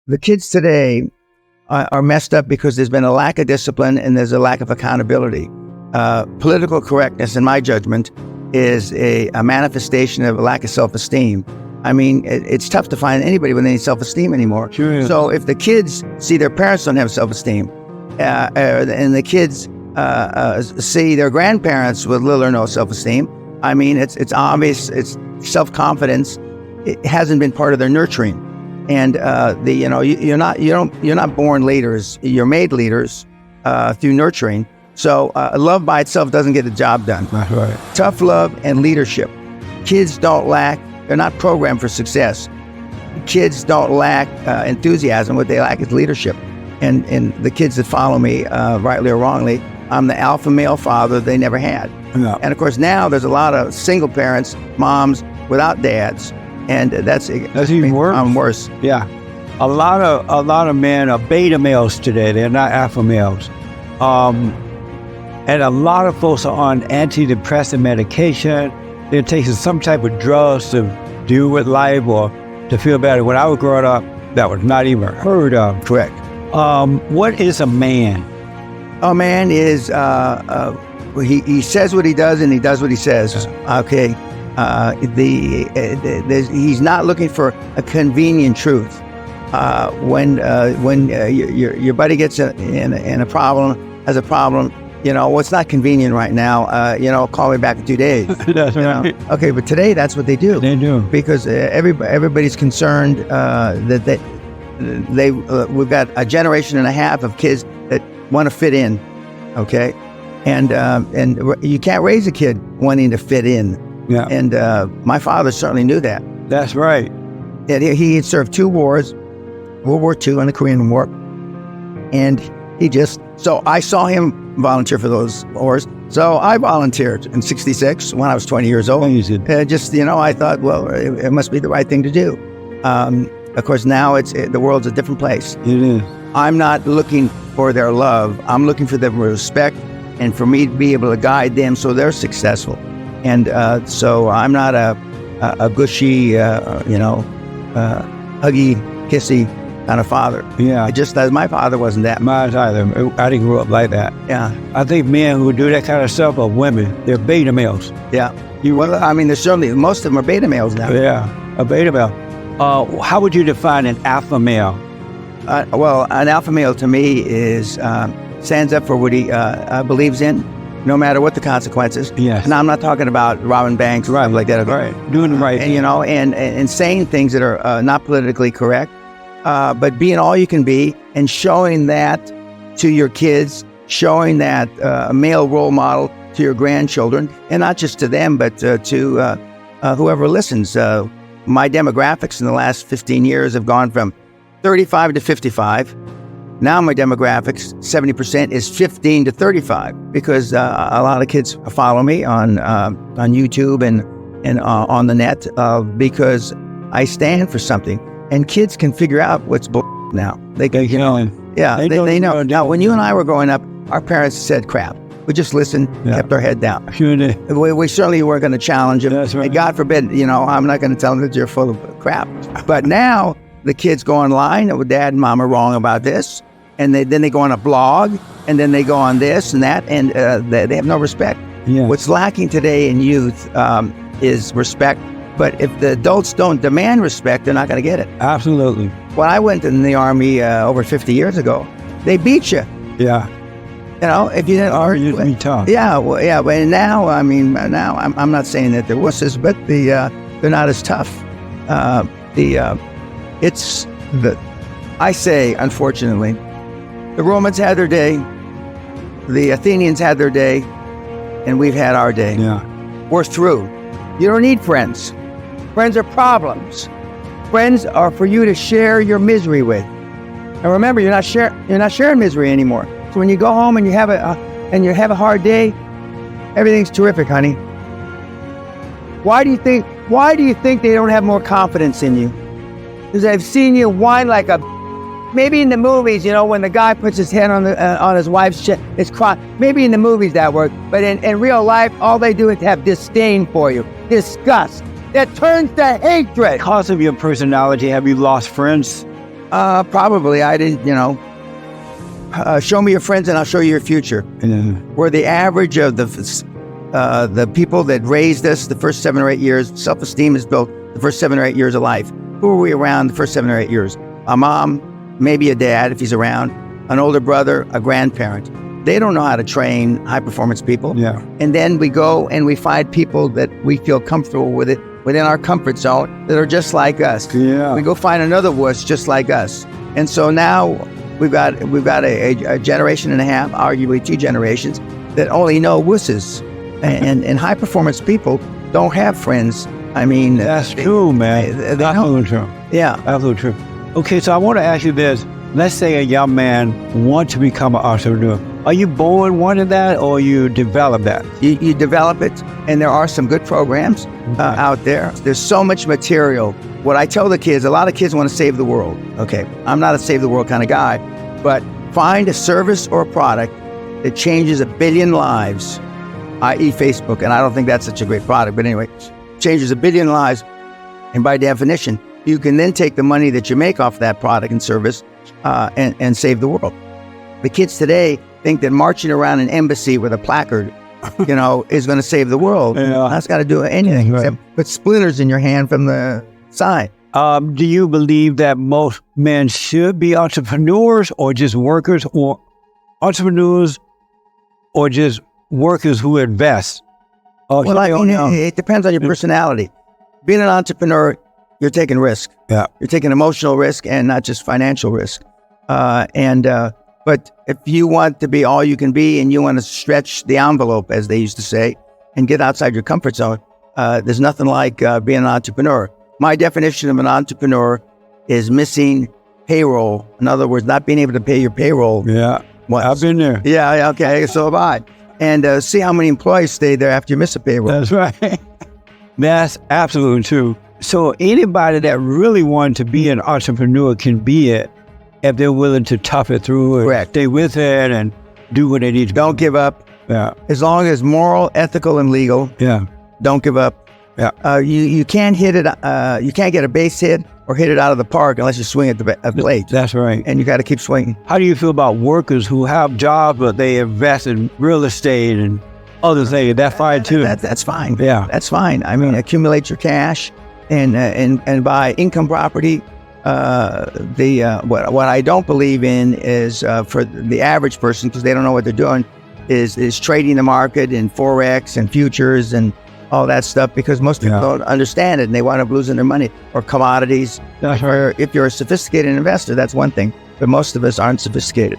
The kids today are messed up because there's been a lack of discipline and there's a lack of accountability. Political correctness, in my judgment, is a manifestation of a lack of self-esteem. I mean, it's tough to find anybody with any self-esteem anymore. Sure is. So if the kids see their parents don't have self-esteem, and the kids see their grandparents with little or no self-esteem, I mean, it's obvious. It's self-confidence. It hasn't been part of their nurturing, and you're not born leaders. You're made leaders through nurturing. So love by itself doesn't get the job done. That's right. Tough love and leadership. Kids don't lack. They're not programmed for success. Kids don't lack enthusiasm. What they lack is leadership. And the kids that follow me, rightly or wrongly, I'm the alpha male father they never had. No. And of course now there's a lot of single parents, moms without dads, and that's even worse. Worse. Yeah, a lot of men are beta males today. They're not alpha males, and a lot of folks are on antidepressant medication. They're taking some type of drugs to deal with life or to feel better. When I was growing up, that was not even heard of. Correct. What is a man? A man is he says what he does and he does what he says. Okay. He's not looking for a convenient truth. When your buddy gets in a problem, has a problem, well, it's not convenient right now. Call me back in 2 days. That's right. Okay, but today that's what they do. They do, because everybody's concerned that we've got a generation and a half of kids that want to fit in. Okay, and you can't raise a kid wanting to fit in. Yeah. And my father certainly knew that. That's right. And he had served 2 wars, World War II and the Korean War. And so I saw him volunteer for those wars. So I volunteered in '66 when I was 20 years old. I thought, well, it must be the right thing to do. Of course, now the world's a different place. It is. I'm not looking for their love. I'm looking for their respect and for me to be able to guide them so they're successful. And so I'm not a gushy, huggy, kissy kind of father. Yeah. Just as my father wasn't that. Mine either. I didn't grow up like that. Yeah. I think men who do that kind of stuff are women. They're beta males. Yeah. There's certainly, most of them are beta males now. Yeah, a beta male. How would you define an alpha male? Well, an alpha male to me is stands up for what he believes in, no matter what the consequences. Yes. And I'm not talking about robbing banks, right, like that. Right. Doing the right thing. And saying things that are not politically correct, but being all you can be and showing that to your kids, showing that a male role model to your grandchildren, and not just to them, but to whoever listens. My demographics in the last 15 years have gone from 35 to 55. Now my demographics, 70% is 15 to 35, because a lot of kids follow me on YouTube and on the net because I stand for something. And kids can figure out what's now. They know. Now, when you and I were growing up, our parents said crap. We just listened, kept our head down. Sure did. We certainly weren't going to challenge them. That's right. And God forbid, I'm not going to tell them that you're full of crap. But now the kids go online, Dad and Mom are wrong about this. And then they go on a blog, and then they go on this and that, and they have no respect. Yeah. What's lacking today in youth is respect. But if the adults don't demand respect, they're not going to get it. Absolutely. When I went in the Army over 50 years ago, they beat you. Yeah. If you didn't argue. Be tough. Yeah, well, yeah. But now, I'm not saying that they're wusses, but they're not as tough. I say, unfortunately, the Romans had their day, the Athenians had their day, and we've had our day. Yeah. We're through. You don't need friends. Friends are problems. Friends are for you to share your misery with. And remember, you're not sharing misery anymore. So when you go home and you have a hard day, everything's terrific, honey. Why do you think they don't have more confidence in you? Because I've seen you whine like a. Maybe in the movies, when the guy puts his hand on his wife's chest, it's crying. Maybe in the movies that works, but in real life, all they do is have disdain for you, disgust that turns to hatred. Because of your personality, have you lost friends? Probably. I didn't, show me your friends and I'll show you your future. We're the average of the people that raised us the first 7 or 8 years. Self-esteem is built the first 7 or 8 years of life. Who are we around the first 7 or 8 years? A mom, maybe a dad if he's around, an older brother, a grandparent. They don't know how to train high-performance people. Yeah. And then we go and we find people that we feel comfortable with it within our comfort zone that are just like us. Yeah. We go find another wuss just like us. And so now we've got a generation and a half, arguably 2 generations, that only know wusses. And high-performance people don't have friends. I mean... That's true, man. That's absolutely true. Yeah. Absolutely true. Okay, so I want to ask you this. Let's say a young man wants to become an entrepreneur. Are you born wanting that, or you develop that? You develop it, and there are some good programs out there. There's so much material. What I tell the kids, a lot of kids want to save the world. Okay, I'm not a save the world kind of guy, but find a service or a product that changes 1 billion lives, i.e. Facebook, and I don't think that's such a great product, but anyway, changes 1 billion lives, and by definition, you can then take the money that you make off that product and service and save the world. The kids today think that marching around an embassy with a placard, is going to save the world. Yeah. That's got to do anything except put splinters in your hand from the sign. Do you believe that most men should be entrepreneurs or just workers, or entrepreneurs or just workers who invest? It depends on your personality. Being an entrepreneur, you're taking risk. Yeah. You're taking emotional risk and not just financial risk. But if you want to be all you can be and you want to stretch the envelope, as they used to say, and get outside your comfort zone, there's nothing like being an entrepreneur. My definition of an entrepreneur is missing payroll. In other words, not being able to pay your payroll. Yeah. Once. I've been there. Yeah, okay, so have I. And see how many employees stay there after you miss a payroll. That's right. That's absolutely true. So anybody that really wants to be an entrepreneur can be it if they're willing to tough it through and Correct. stay with it and do what they need to. Don't give up. Yeah. As long as moral, ethical, and legal, Yeah. don't give up. Yeah. You can't hit it. You can't get a base hit or hit it out of the park unless you swing at the plate. That's right. And you got to keep swinging. How do you feel about workers who have jobs but they invest in real estate and other things? That's fine too. That's fine. Yeah. That's fine. I mean, accumulate your cash and buy income property. What I don't believe in is for the average person, because they don't know what they're doing, is trading the market in Forex and futures and all that stuff, because most people don't understand it and they wind up losing their money, or commodities. That's right. Or if you're a sophisticated investor, that's one thing, but most of us aren't sophisticated.